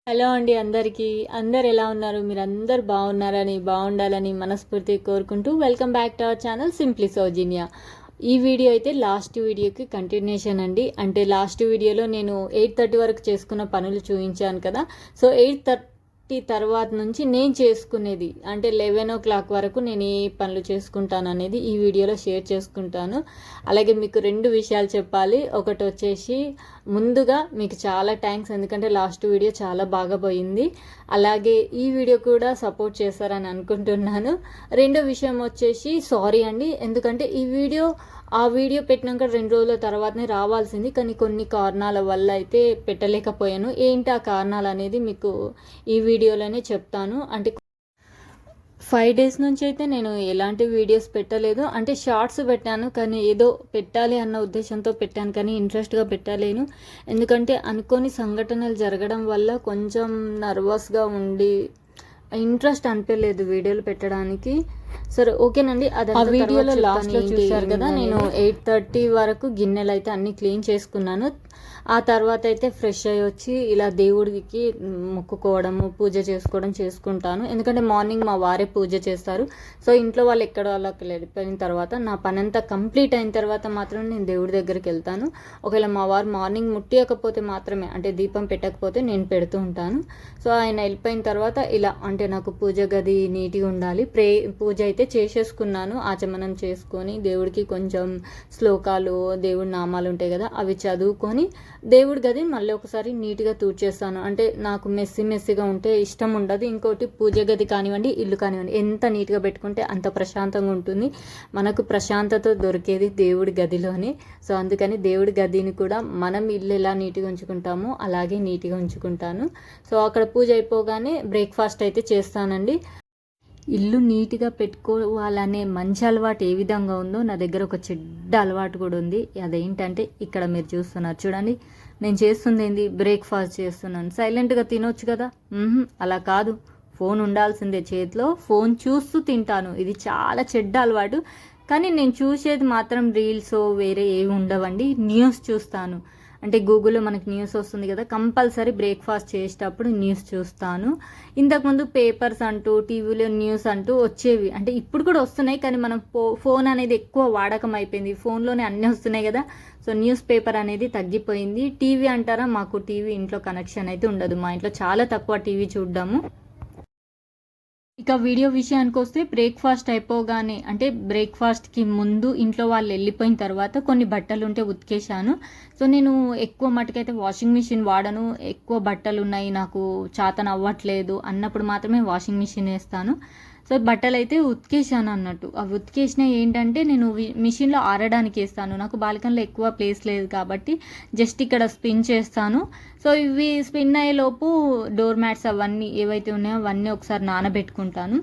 Hello అండి అందరికీ. అందరు ఎలా ఉన్నారు? మీరందరూ బాగుండాలని మనస్ఫూర్తిగా కోరుకుంటూ welcome back to our channel simply Soujanya. ఈ వీడియో అయితే లాస్ట్ వీడియోకి కంటిన్యూషన్ అండి. అంటే లాస్ట్ వీడియోలో నేను 8:30 వరకు చేసుకున్న పనులు చూపించాను కదా. సో 8:30 తర్వాత నుంచి నేను చేసుకునేది అంటే 11 వరకు నేను ఏ పనులు చేసుకుంటాను అనేది ఈ వీడియోలో షేర్ చేసుకుంటాను. అలాగే మీకు 2 విషయాలు చెప్పాలి. ఒకటి వచ్చేసి ముందుగా మీకు చాలా థ్యాంక్స్, ఎందుకంటే లాస్ట్ వీడియో చాలా బాగా పోయింది. అలాగే ఈ వీడియో కూడా సపోర్ట్ చేస్తారని అనుకుంటున్నాను. రెండో విషయం వచ్చేసి సారీ అండి, ఎందుకంటే ఆ వీడియో పెట్టినాక 2 రోజుల తర్వాతనే రావాల్సింది, కానీ కొన్ని కారణాల వల్ల అయితే పెట్టలేకపోయాను. ఏంటి ఆ కారణాలు అనేది మీకు ఈ వీడియోలోనే చెప్తాను. అంటే 5 డేస్ నుంచి అయితే నేను ఎలాంటి వీడియోస్ పెట్టలేదు. అంటే షార్ట్స్ పెట్టాను, కానీ ఏదో పెట్టాలి అన్న ఉద్దేశంతో పెట్టాను, కానీ ఇంట్రెస్ట్గా పెట్టలేను. ఎందుకంటే అనుకోని సంఘటనలు జరగడం వల్ల కొంచెం నర్వస్గా ఉండి ఇంట్రెస్ట్ అనిపించలేదు వీడియోలు పెట్టడానికి. సరే ఓకేనండి. ఆ వీడియోలో లాస్ట్లో చూశారు కదా, నేను 8:30 వరకు గిన్నెలు అయితే అన్నీ క్లీన్ చేసుకున్నాను. ఆ తర్వాత అయితే ఫ్రెష్ అయ్యి వచ్చి ఇలా దేవుడికి మొక్కుకోవడము, పూజ చేసుకుంటాను. ఎందుకంటే మార్నింగ్ మా వారే పూజ చేస్తారు. సో ఇంట్లో వాళ్ళు ఎక్కడ వాళ్ళకి వెళ్ళిపోయిన తర్వాత నా పని అంతా కంప్లీట్ అయిన తర్వాత మాత్రం నేను దేవుడి దగ్గరికి వెళ్తాను. ఒకవేళ మా వారు మార్నింగ్ ముట్టియకపోతే మాత్రమే, అంటే దీపం పెట్టకపోతే నేను పెడుతూ ఉంటాను. సో ఆయన వెళ్ళిపోయిన తర్వాత ఇలా అంటే నాకు పూజ గది నీట్గా ఉండాలి. పూజ అయితే చేసేసుకున్నాను. ఆచమనం చేసుకొని దేవుడికి కొంచెం శ్లోకాలు, దేవుడి నామాలు ఉంటాయి కదా, అవి చదువుకొని దేవుడి గది మళ్ళీ ఒకసారి నీట్గా తూడ్చేస్తాను. అంటే నాకు మెస్సీగా ఉంటే ఇష్టం ఉండదు. ఇంకోటి పూజ గది కానివ్వండి, ఇల్లు కానివ్వండి, ఎంత నీట్గా పెట్టుకుంటే అంత ప్రశాంతంగా ఉంటుంది. మనకు ప్రశాంతత దొరికేది దేవుడి గదిలోనే. సో అందుకని దేవుడి గదిని కూడా మనం ఇల్లు ఎలా నీట్గా ఉంచుకుంటామో అలాగే నీట్గా ఉంచుకుంటాను. సో అక్కడ పూజ అయిపోగానే బ్రేక్ఫాస్ట్ అయితే చేస్తానండి. ఇల్లు నీట్గా పెట్టుకోవాలనే మంచి అలవాటు ఏ విధంగా ఉందో నా దగ్గర ఒక చెడ్డ అలవాటు కూడా ఉంది. అదేంటంటే ఇక్కడ మీరు చూస్తున్నారు చూడండి, నేను చేస్తుంది ఏంది, బ్రేక్ఫాస్ట్ చేస్తున్నాను. సైలెంట్గా తినొచ్చు కదా, అలా కాదు, ఫోన్ ఉండాల్సిందే చేతిలో, ఫోన్ చూస్తూ తింటాను. ఇది చాలా చెడ్డ అలవాటు. కానీ నేను చూసేది మాత్రం రీల్స్ వేరే ఏవి ఉండవండి, న్యూస్ చూస్తాను. అంటే గూగుల్లో మనకి న్యూస్ వస్తుంది కదా, కంపల్సరీ బ్రేక్ఫాస్ట్ చేసేటప్పుడు న్యూస్ చూస్తాను. ఇంతకుముందు పేపర్స్ అంటూ టీవీలో న్యూస్ అంటూ వచ్చేవి, అంటే ఇప్పుడు కూడా వస్తున్నాయి, కానీ మనం ఫోన్ అనేది ఎక్కువ వాడకం అయిపోయింది. ఫోన్లోనే అన్నీ వస్తున్నాయి కదా, సో న్యూస్ పేపర్ అనేది తగ్గిపోయింది. టీవీ అంటారా, మాకు టీవీ ఇంట్లో కనెక్షన్ అయితే ఉండదు. మా ఇంట్లో చాలా తక్కువ టీవీ చూడడము. ఇక వీడియో విషయానికి వస్తే బ్రేక్ఫాస్ట్ అయిపోగానే, అంటే బ్రేక్ఫాస్ట్కి ముందు ఇంట్లో వాళ్ళు వెళ్ళిపోయిన తర్వాత కొన్ని బట్టలు ఉంటే ఉతికేశాను. సో నేను ఎక్కువ మటుకైతే వాషింగ్ మిషన్ వాడను. ఎక్కువ బట్టలు ఉన్నాయి, నాకు చాతన అవ్వట్లేదు అన్నప్పుడు మాత్రమే వాషింగ్ మిషన్ వేస్తాను. సో బట్టలు అయితే ఉతికేసాను అన్నట్టు. అవి ఉతికేసిన ఏంటంటే నేను మిషన్లో ఆరడానికి వేస్తాను. నాకు బాల్కనీలో ఎక్కువ ప్లేస్ లేదు కాబట్టి జస్ట్ ఇక్కడ స్పిన్ చేస్తాను. సో ఇవి స్పిన్ అయ్యేలోపు డోర్ మ్యాట్స్ అవన్నీ ఏవైతే ఉన్నాయో అవన్నీ ఒకసారి నానబెట్టుకుంటాను.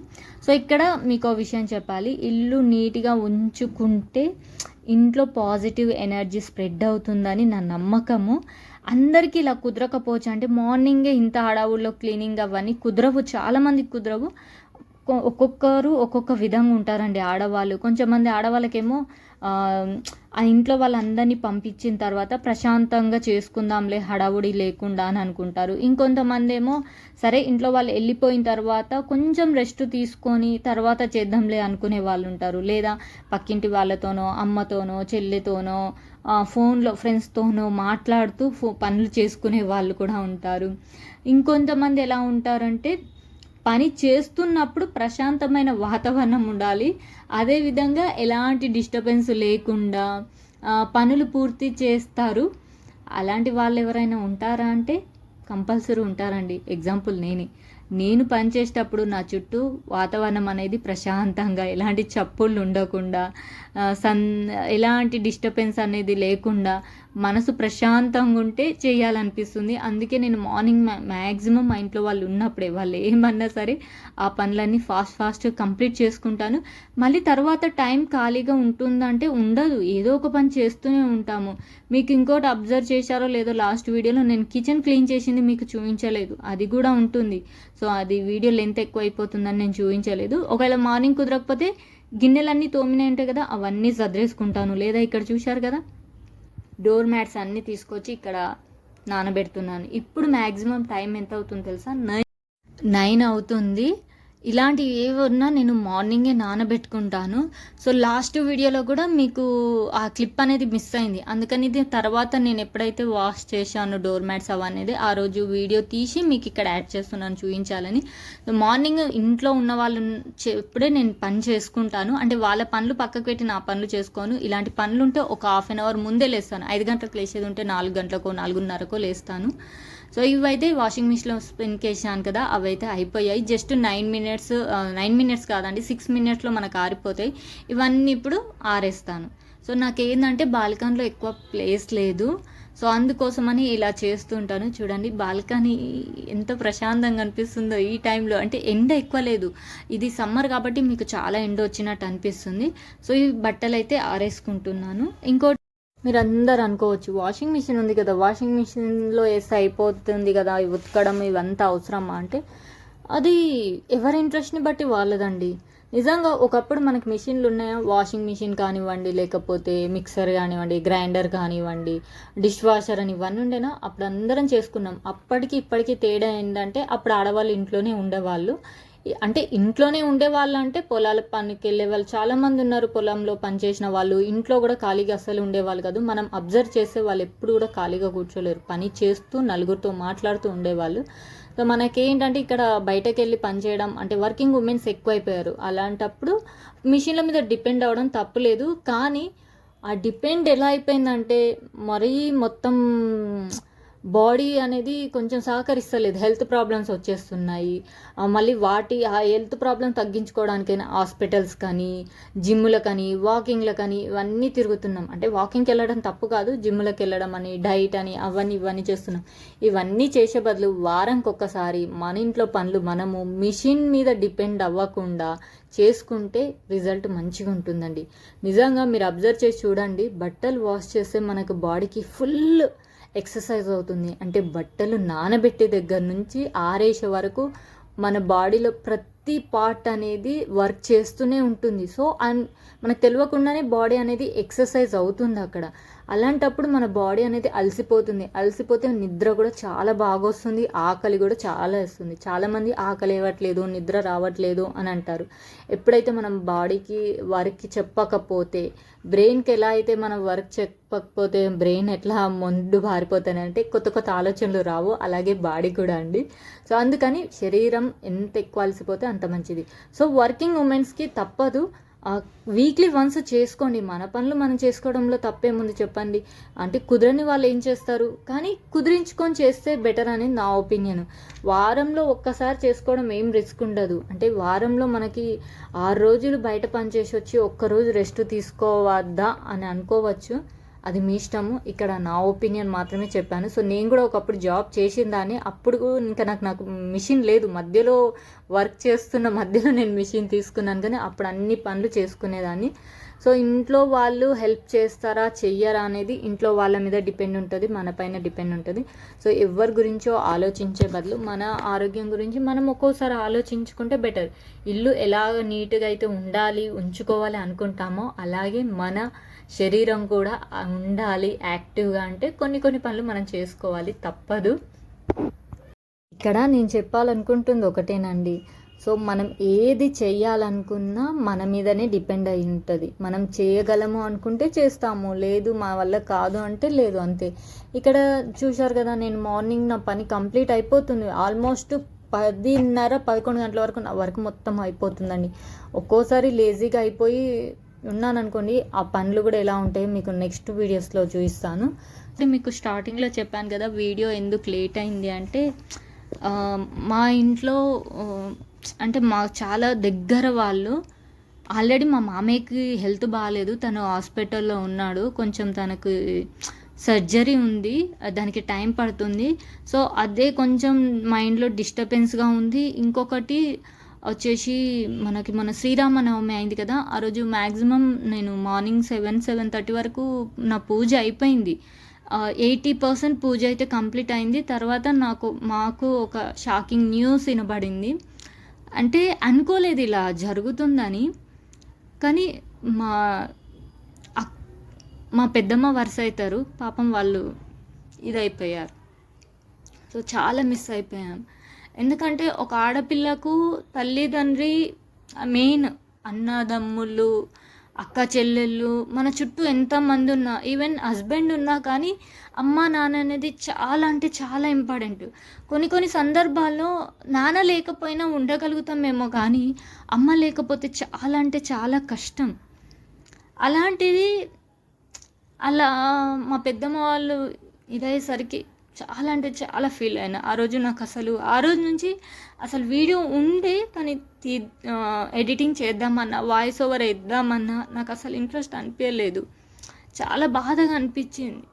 సో ఇక్కడ మీకు విషయం చెప్పాలి, ఇల్లు నీట్గా ఉంచుకుంటే ఇంట్లో పాజిటివ్ ఎనర్జీ స్ప్రెడ్ అవుతుందని నా నమ్మకము. అందరికీ ఇలా కుదరకపోవచ్చు, అంటే మార్నింగే ఇంత హడావుల్లో క్లీనింగ్ అవన్నీ కుదరవు, చాలామందికి కుదరవు. ఒక్కొక్కరు ఒక్కొక్క విధంగా ఉంటారండి ఆడవాళ్ళు. కొంచెంమంది ఆడవాళ్ళకేమో ఆ ఇంట్లో వాళ్ళందరినీ పంపించిన తర్వాత ప్రశాంతంగా చేసుకుందాంలే హడావుడి లేకుండా అని అనుకుంటారు. ఇంకొంతమంది ఏమో సరే ఇంట్లో వాళ్ళు వెళ్ళిపోయిన తర్వాత కొంచెం రెస్ట్ తీసుకొని తర్వాత చేద్దాంలే అనుకునే వాళ్ళు ఉంటారు. లేదా పక్కింటి వాళ్ళతోనో, అమ్మతోనో, చెల్లితోనో, ఫోన్లో ఫ్రెండ్స్తోనో మాట్లాడుతూ పనులు చేసుకునే వాళ్ళు కూడా ఉంటారు. ఇంకొంతమంది ఎలా ఉంటారంటే పని చేస్తున్నప్పుడు ప్రశాంతమైన వాతావరణం ఉండాలి, అదేవిధంగా ఎలాంటి డిస్టర్బెన్స్ లేకుండా పనులు పూర్తి చేస్తారు. అలాంటి వాళ్ళు ఎవరైనా ఉంటారా అంటే కంపల్సరీ ఉంటారండి. ఎగ్జాంపుల్ నేను పనిచేసేటప్పుడు నా చుట్టూ వాతావరణం అనేది ప్రశాంతంగా, ఎలాంటి చప్పుళ్ళు ఉండకుండా, ఎలాంటి డిస్టర్బెన్స్ అనేది లేకుండా మనసు ప్రశాంతంగా ఉంటే చేయాలనిపిస్తుంది. అందుకే నేను మార్నింగ్ మ్యాక్సిమం మా ఇంట్లో వాళ్ళు ఉన్నప్పుడే, వాళ్ళు ఏమన్నా సరే ఆ పనులన్నీ ఫాస్ట్ కంప్లీట్ చేసుకుంటాను. మళ్ళీ తర్వాత టైం ఖాళీగా ఉంటుందంటే ఉండదు, ఏదో ఒక పని చేస్తూనే ఉంటాము. మీకు ఇంకోటి అబ్జర్వ్ చేశారో లేదో, లాస్ట్ వీడియోలో నేను కిచెన్ క్లీన్ చేసింది మీకు చూపించలేదు, అది కూడా ఉంటుంది. సో అది వీడియో లెంత్ ఎక్కువ అయిపోతుందని నేను చూపించలేదు. ఒకవేళ మార్నింగ్ కుదరకపోతే గిన్నెలన్నీ తోమినాయి ఉంటాయి కదా, అవన్నీ సర్దేసుకుంటాను. లేదా ఇక్కడ చూశారు కదా, డోర్ మ్యాట్స్ అన్నీ తీసుకొచ్చి ఇక్కడ నానబెడుతున్నాను. ఇప్పుడు మ్యాక్సిమం టైం ఎంత అవుతుంది తెలుసా? 9 అవుతుంది. ఇలాంటివి ఏవన్నా నేను మార్నింగే నానబెట్టుకుంటాను. సో లాస్ట్ వీడియోలో కూడా మీకు ఆ క్లిప్ అనేది మిస్ అయింది. అందుకని ఇది తర్వాత నేను ఎప్పుడైతే వాష్ చేశానో డోర్ మ్యాట్స్ అవనేది ఆ రోజు వీడియో తీసి మీకు ఇక్కడ యాడ్ చేస్తున్నాను చూపించాలని. మార్నింగ్ ఇంట్లో ఉన్న వాళ్ళు ఎప్పుడే నేను పని చేసుకుంటాను. అంటే వాళ్ళ పనులు పక్కకు పెట్టి నా పనులు చేసుకోను. ఇలాంటి పనులు ఉంటే ఒక హాఫ్ అన్ అవర్ ముందే లేస్తాను. 5 గంటలకు లేచేది ఉంటే 4 గంటలకో 4:30కో లేస్తాను. సో ఇవైతే వాషింగ్ మిషన్లో స్పిన్కి వేసాను కదా, అవైతే అయిపోయాయి. జస్ట్ 9 మినిట్స్ కాదండి, 6 మినిట్స్లో మనకు ఆరిపోతాయి. ఇవన్నీ ఇప్పుడు ఆరేస్తాను. సో నాకేంటంటే బాల్కనీలో ఎక్కువ ప్లేస్ లేదు. సో అందుకోసమని ఇలా చేస్తుంటాను. చూడండి బాల్కనీ ఎంత ప్రశాంతంగా అనిపిస్తుందో ఈ టైంలో. అంటే ఎండ ఎక్కువ లేదు, ఇది సమ్మర్ కాబట్టి మీకు చాలా ఎండ వచ్చినట్టు అనిపిస్తుంది. సో ఈ బట్టలు అయితే ఆరేసుకుంటున్నాను. ఇంకోటి మీరు అందరు అనుకోవచ్చు, వాషింగ్ మిషన్ ఉంది కదా, వాషింగ్ మిషన్లో వేస్తే అయిపోతుంది కదా, ఉతకడం ఇవంతా అవసరమా అంటే అది ఎవరి ఇంట్రెస్ట్ని బట్టి వాళ్ళదండి. నిజంగా ఒకప్పుడు మనకి మిషన్లు ఉన్నాయా, వాషింగ్ మిషన్ కానివ్వండి, లేకపోతే మిక్సర్ కానివ్వండి, గ్రైండర్ కానివ్వండి, డిష్ వాషర్ అని ఇవన్నీ ఉండేనా, అప్పుడు అందరం చేసుకున్నాం. అప్పటికి ఇప్పటికీ తేడా ఏంటంటే అప్పుడు ఆడవాళ్ళు ఇంట్లోనే ఉండేవాళ్ళు. అంటే ఇంట్లోనే ఉండేవాళ్ళు అంటే పొలాల పనికి వెళ్ళే వాళ్ళు చాలామంది ఉన్నారు. పొలంలో పనిచేసిన వాళ్ళు ఇంట్లో కూడా ఖాళీగా అస్సలు ఉండేవాళ్ళు కాదు. మనం అబ్జర్వ్ చేసే వాళ్ళు ఎప్పుడు కూడా ఖాళీగా కూర్చోలేరు, పని చేస్తూ నలుగురితో మాట్లాడుతూ ఉండేవాళ్ళు. సో మనకేంటంటే ఇక్కడ బయటకు వెళ్ళి పని చేయడం అంటే వర్కింగ్ ఉమెన్స్ ఎక్కువైపోయారు. అలాంటప్పుడు మిషన్ల మీద డిపెండ్ అవ్వడం తప్పులేదు. కానీ ఆ డిపెండ్ ఎలా అయిపోయిందంటే మరీ మొత్తం బాడీ అనేది కొంచెం సహకరిస్తలేదు, హెల్త్ ప్రాబ్లమ్స్ వచ్చేస్తున్నాయి. మళ్ళీ ఆ హెల్త్ ప్రాబ్లమ్ తగ్గించుకోవడానికైనా హాస్పిటల్స్ కానీ, జిమ్ములకు కానీ, వాకింగ్లకు కానీ ఇవన్నీ తిరుగుతున్నాం. అంటే వాకింగ్కి వెళ్ళడం తప్పు కాదు, జిమ్ములకు వెళ్ళడం అని, డైట్ అని ఇవన్నీ చేస్తున్నాం. ఇవన్నీ చేసే బదులు వారానికి ఒక్కసారి మన ఇంట్లో పనులు మనము మిషన్ మీద డిపెండ్ అవ్వకుండా చేసుకుంటే రిజల్ట్ మంచిగా ఉంటుందండి. నిజంగా మీరు అబ్జర్వ్ చేసి చూడండి, బట్టలు వాష్ చేస్తే మనకు బాడీకి ఫుల్ ఎక్సర్సైజ్ అవుతుంది. అంటే బట్టలు నానబెట్టే దగ్గర నుంచి ఆరేసే వరకు మన బాడీలో ప్రతి పార్ట్ అనేది వర్క్ చేస్తూనే ఉంటుంది. సో మనకు తెలియకుండానే బాడీ అనేది ఎక్సర్సైజ్ అవుతుంది అక్కడ. అలాంటప్పుడు మన బాడీ అనేది అలసిపోతే నిద్ర కూడా చాలా బాగా వస్తుంది, ఆకలి కూడా చాలా వేస్తుంది. చాలామంది ఆకలి ఇవ్వట్లేదు, నిద్ర రావట్లేదు అని అంటారు. ఎప్పుడైతే మనం బాడీకి వర్క్ చెప్పకపోతే, బ్రెయిన్కి ఎలా అయితే మనం వర్క్ చెప్పకపోతే బ్రెయిన్ ఎట్లా మొండు బారిపోతాయి అంటే కొత్త కొత్త ఆలోచనలు రావు, అలాగే బాడీ కూడా అండి. సో అందుకని శరీరం ఎంత ఎక్కువ అలసిపోతే అంత మంచిది. సో వర్కింగ్ ఉమెన్స్కి తప్పదు, వీక్లీ వన్స్ చేసుకోండి. మన పనులు మనం చేసుకోవడంలో తప్పేముంది చెప్పండి. అంటే కుదరని వాళ్ళు ఏం చేస్తారు, కానీ కుదిరించుకొని చేస్తే బెటర్ అని నా ఒపీనియన్. వారంలో ఒక్కసారి చేసుకోవడం ఏం రిస్క్ ఉండదు. అంటే వారంలో మనకి 6 రోజులు బయట పని చేసి వచ్చి ఒక్కరోజు రెస్ట్ తీసుకోవద్దా అని అనుకోవచ్చు, అది మీ ఇష్టము. ఇక్కడ నా ఒపీనియన్ మాత్రమే చెప్పాను. సో నేను కూడా ఒకప్పుడు జాబ్ చేసిన దాన్ని, అప్పుడు ఇంకా నాకు మిషన్ లేదు, మధ్యలో వర్క్ చేస్తున్న మధ్యలో నేను మిషన్ తీసుకున్నాను, కానీ అప్పుడు అన్ని పనులు చేసుకునేదాన్ని. సో ఇంట్లో వాళ్ళు హెల్ప్ చేస్తారా చెయ్యరా అనేది ఇంట్లో వాళ్ళ మీద డిపెండ్ ఉంటుంది, మన పైన డిపెండ్ ఉంటుంది. సో ఎవరి గురించో ఆలోచించే బదులు మన ఆరోగ్యం గురించి మనం ఒక్కోసారి ఆలోచించుకుంటే బెటర్. ఇల్లు ఎలా నీట్గా అయితే ఉంచుకోవాలి అనుకుంటామో అలాగే మన శరీరం కూడా ఉండాలి యాక్టివ్గా. అంటే కొన్ని పనులు మనం చేసుకోవాలి, తప్పదు. ఇక్కడ నేను చెప్పాలనుకుంటుంది ఒకటేనండి. సో మనం ఏది చెయ్యాలనుకున్నా మన మీదనే డిపెండ్ అయి ఉంటుంది. మనం చేయగలము అనుకుంటే చేస్తాము, లేదు మా వల్ల కాదు అంటే లేదు, అంతే. ఇక్కడ చూశారు కదా, నేను మార్నింగ్ నా పని కంప్లీట్ అయిపోతుంది. ఆల్మోస్ట్ 10:30, 11 గంటల వరకు నా వర్క్ మొత్తం అయిపోతుందండి. ఒక్కోసారి లేజీగా అయిపోయి ఉన్నాను అనుకోండి, ఆ పనులు కూడా ఎలా ఉంటాయో మీకు నెక్స్ట్ వీడియోస్లో చూపిస్తాను. మీకు స్టార్టింగ్లో చెప్పాను కదా వీడియో ఎందుకు లేట్ అయింది అంటే, మా ఇంట్లో అంటే మా చాలా దగ్గర వాళ్ళు ఆల్రెడీ మా మామయ్యకి హెల్త్ బాగాలేదు, తను హాస్పిటల్లో ఉన్నాడు, కొంచెం తనకు సర్జరీ ఉంది, దానికి టైం పడుతుంది. సో అదే కొంచెం మైండ్లో డిస్టర్బెన్స్గా ఉంది. ఇంకొకటి వచ్చేసి మన శ్రీరామనవమి అయింది కదా, ఆ రోజు మ్యాక్సిమం నేను మార్నింగ్ 7-7:30 వరకు నా పూజ అయిపోయింది. 80% పూజ అయితే కంప్లీట్ అయింది. తర్వాత మాకు ఒక షాకింగ్ న్యూస్ వినబడింది. అంటే అనుకోలేదు ఇలా జరుగుతుందని, కానీ మా పెద్దమ్మ వరుస అవుతారు పాపం, వాళ్ళు ఇదైపోయారు. సో చాలా మిస్ అయిపోయాం. ఎందుకంటే ఒక ఆడపిల్లకు తల్లిదండ్రి మెయిన్. అన్నదమ్ముళ్ళు, అక్క చెల్లెళ్ళు, మన చుట్టూ ఎంతమంది ఉన్నా, ఈవెన్ హస్బెండ్ ఉన్నా కానీ అమ్మ నాన్న అనేది చాలా అంటే చాలా ఇంపార్టెంట్. కొన్ని సందర్భాల్లో నాన్న లేకపోయినా ఉండగలుగుతామేమో కానీ అమ్మ లేకపోతే చాలా అంటే చాలా కష్టం. అలాంటిది అలా మా పెద్దమ్మ వాళ్ళు ఇదయ్యేసరికి చాలా అంటే చాలా ఫీల్ అయినా. ఆ రోజు నాకు అసలు ఆ రోజు నుంచి అసలు వీడియో ఉండే కానీ ఎడిటింగ్ చేద్దామన్నా, వాయిస్ ఓవర్ ఇద్దామన్నా నాకు అసలు ఇంట్రెస్ట్ అనిపించలేదు. చాలా బాధగా అనిపించింది.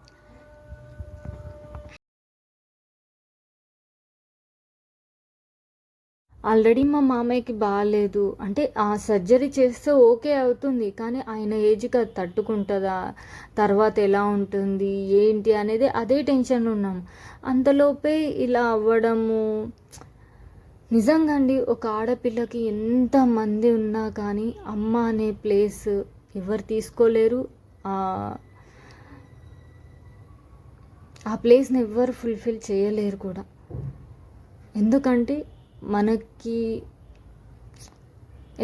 ఆల్రెడీ మా మామయ్యకి బాగాలేదు అంటే ఆ సర్జరీ చేస్తే ఓకే అవుతుంది, కానీ ఆయన ఏజ్కి అది తట్టుకుంటుందా, తర్వాత ఎలా ఉంటుంది ఏంటి అనేది అదే టెన్షన్ ఉన్నాం. అంతలోపే ఇలా అవ్వడము నిజంగా అండి. ఒక ఆడపిల్లకి ఎంతమంది ఉన్నా కానీ అమ్మ అనే ప్లేస్ ఎవరు తీసుకోలేరు. ఆ ప్లేస్ని ఎవ్వరు ఫుల్ఫిల్ చేయలేరు కూడా. ఎందుకంటే మనకి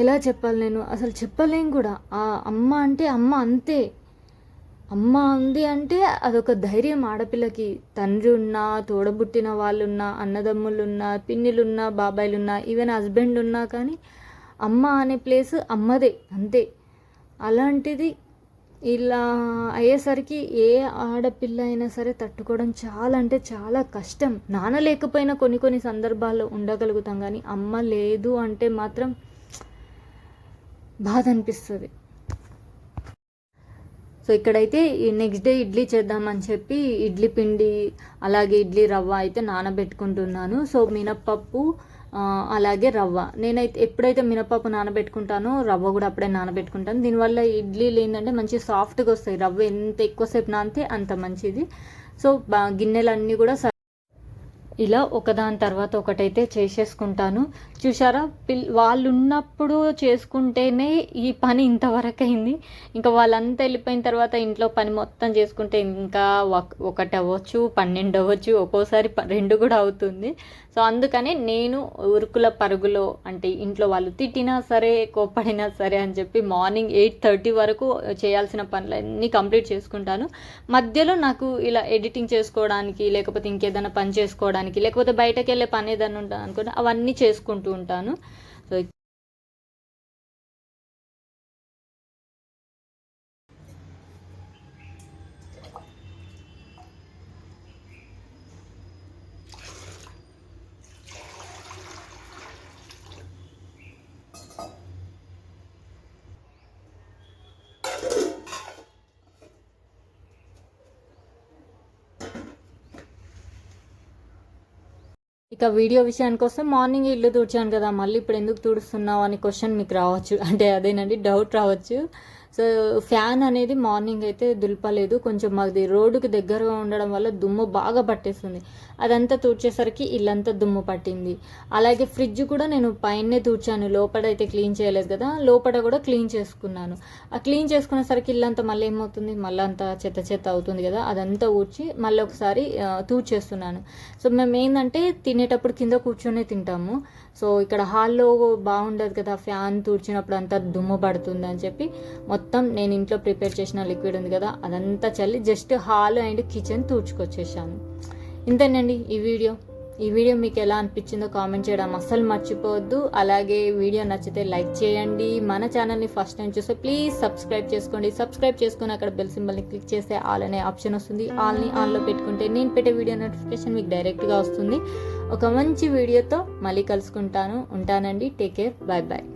ఎలా చెప్పాలి, నేను అసలు చెప్పలేం కూడా. ఆ అమ్మ అంటే అమ్మ అంతే. అమ్మ ఉంది అంటే అదొక ధైర్యం ఆడపిల్లకి. తండ్రి ఉన్నా, తోడబుట్టిన వాళ్ళున్నా, అన్నదమ్ములున్నా, పిన్నిలున్నా, బాబాయిలున్నా, ఈవెన్ హస్బెండ్ ఉన్నా కానీ అమ్మ అనే ప్లేస్ అమ్మదే అంతే. అలాంటిది ఇలా అయ్యేసరికి ఏ ఆడపిల్ల అయినా సరే తట్టుకోవడం చాలా అంటే చాలా కష్టం. నాన్న లేకపోయినా కొన్ని సందర్భాల్లో ఉండగలుగుతాం, కానీ అమ్మ లేదు అంటే మాత్రం బాధ అనిపిస్తుంది. సో ఇక్కడైతే నెక్స్ట్ డే ఇడ్లీ చేద్దామని చెప్పి ఇడ్లీ పిండి అలాగే ఇడ్లీ రవ్వ అయితే నానబెట్టుకుంటున్నాను. సో మినప్పప్పు అలాగే రవ్వ, నేనైతే ఎప్పుడైతే మినపప్పు నానబెట్టుకుంటానో రవ్వ కూడా అప్పుడే నానబెట్టుకుంటాను. దీనివల్ల ఇడ్లీలు ఏంటంటే మంచి సాఫ్ట్గా వస్తాయి. రవ్వ ఎంత ఎక్కువసేపు నానితే అంత మంచిది. సో గిన్నెలన్నీ కూడా ఇలా ఒకదాని తర్వాత ఒకటైతే చేసేసుకుంటాను. చూసారా, వాళ్ళు ఉన్నప్పుడు చేసుకుంటేనే ఈ పని ఇంతవరకు అయింది. ఇంకా వాళ్ళంతా వెళ్ళిపోయిన తర్వాత ఇంట్లో పని మొత్తం చేసుకుంటే ఇంకా 1 అవ్వచ్చు, 12 అవ్వచ్చు, ఒక్కోసారి 2 కూడా అవుతుంది. సో అందుకని నేను ఉరుకుల పరుగులో అంటే ఇంట్లో వాళ్ళు తిట్టినా సరే కోప్పడినా సరే అని చెప్పి మార్నింగ్ 8:30 వరకు చేయాల్సిన పనులన్నీ కంప్లీట్ చేసుకుంటాను. మధ్యలో నాకు ఇలా ఎడిటింగ్ చేసుకోవడానికి లేకపోతే ఇంకేదైనా పని చేసుకోవడానికి లేకపోతే బయటకు వెళ్ళే పని ఏదైనా ఉంటుంది అనుకుంటే అవన్నీ చేసుకుంటూ ఉంటాను. సో ఇక వీడియో విషయానికి వస్తే మార్నింగ్ ఇల్లు తుడిచాను కదా, మళ్ళీ ఇప్పుడు ఎందుకు తుడుస్తున్నావు అని క్వశ్చన్ మీకు రావచ్చు. అంటే అదేనండి డౌట్ రావచ్చు. సో ఫ్యాన్ అనేది మార్నింగ్ అయితే దులపలేదు. కొంచెం మాది రోడ్డుకి దగ్గరగా ఉండడం వల్ల దుమ్ము బాగా పట్టేస్తుంది. అదంతా తుడిచేసరికి ఇల్లంతా దుమ్ము పట్టింది. అలాగే ఫ్రిడ్జ్ కూడా నేను పైనే తుడిచాను, లోపల అయితే క్లీన్ చేయలేదు కదా, లోపల కూడా క్లీన్ చేసుకున్నాను. ఆ క్లీన్ చేసుకునేసరికి ఇల్లంతా మళ్ళీ ఏమవుతుంది, మళ్ళీ అంతా చెత్త అవుతుంది కదా, అదంతా ఊడ్చి మళ్ళీ ఒకసారి తూడ్చేస్తున్నాను. సో మేము ఏంటంటే తినేటప్పుడు కింద కూర్చొని తింటాము. సో ఇక్కడ హాల్లో బాగుండదు కదా, ఫ్యాన్ తుడిచినప్పుడు అంతా దుమ్ము పడుతుంది అని చెప్పి మొత్తం నేను ఇంట్లో ప్రిపేర్ చేసిన లిక్విడ్ ఉంది కదా అదంతా చల్లి జస్ట్ హాల్ అండ్ కిచెన్ తుడుచుకొచ్చేసాను. ఇంతేనండి ఈ వీడియో మీకు ఎలా అనిపించిందో కామెంట్ చేయడం అస్సలు మర్చిపోవద్దు. అలాగే వీడియో నచ్చితే లైక్ చేయండి. మన ఛానల్ని ఫస్ట్ టైం చూస్తే ప్లీజ్ సబ్స్క్రైబ్ చేసుకోండి. సబ్స్క్రైబ్ చేసుకుని అక్కడ బెల్ సింబల్ని క్లిక్ చేస్తే ఆల్ అనే ఆప్షన్ వస్తుంది. ఆల్ని ఆన్లో పెట్టుకుంటే నేను పెట్టే వీడియో నోటిఫికేషన్ మీకు డైరెక్ట్గా వస్తుంది. ఒక మంచి వీడియోతో మళ్ళీ కలుసుకుంటాను. ఉంటానండి. Take care. Bye bye.